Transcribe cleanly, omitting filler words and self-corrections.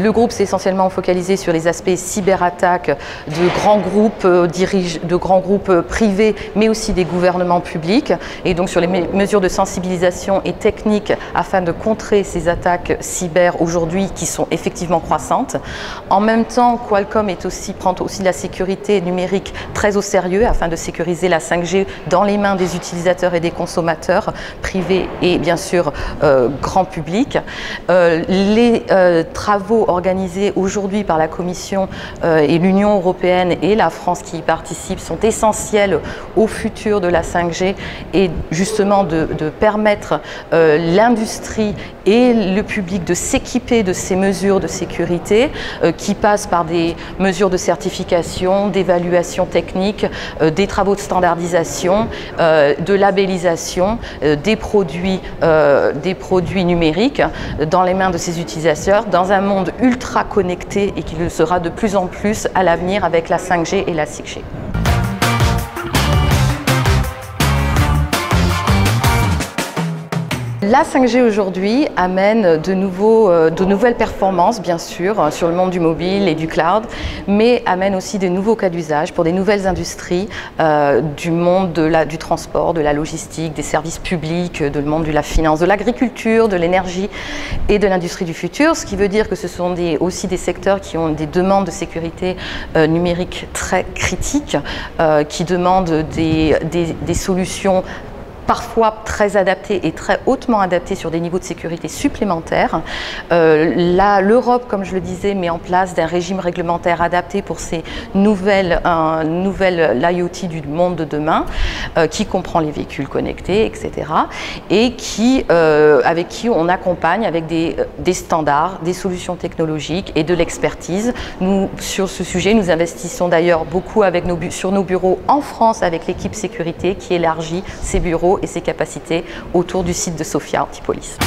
Le groupe s'est essentiellement focalisé sur les aspects cyberattaques de grands groupes privés, mais aussi des gouvernements publics, et donc sur les mesures de sensibilisation et techniques afin de contrer ces attaques cyber aujourd'hui qui sont effectivement croissantes. En même temps, Qualcomm prend aussi la sécurité numérique très au sérieux afin de sécuriser la 5G dans les mains des utilisateurs et des consommateurs privés et bien sûr grand public. Les travaux organisés aujourd'hui par la Commission et l'Union européenne et la France qui y participe sont essentiels au futur de la 5G et justement de permettre l'industrie et le public de s'équiper de ces mesures de sécurité qui passent par des mesures de certification, d'évaluation technique, des travaux de standardisation, de labellisation des produits numériques dans les mains de ces utilisateurs dans un monde ultra connecté et qui le sera de plus en plus à l'avenir avec la 5G et la 6G. La 5G aujourd'hui amène de nouvelles performances, bien sûr, sur le monde du mobile et du cloud, mais amène aussi de nouveaux cas d'usage pour des nouvelles industries du monde du transport, de la logistique, des services publics, du monde de la finance, de l'agriculture, de l'énergie et de l'industrie du futur, ce qui veut dire que ce sont aussi des secteurs qui ont des demandes de sécurité numérique très critiques, qui demandent des solutions parfois très adaptés et très hautement adaptés sur des niveaux de sécurité supplémentaires. L'Europe, comme je le disais, met en place un régime réglementaire adapté pour ces nouvelles l'IoT du monde de demain, qui comprend les véhicules connectés, etc. et avec qui on accompagne avec des standards, des solutions technologiques et de l'expertise. Nous, sur ce sujet, nous investissons d'ailleurs beaucoup sur nos bureaux en France avec l'équipe sécurité qui élargit ses bureaux et ses capacités autour du site de Sophia Antipolis.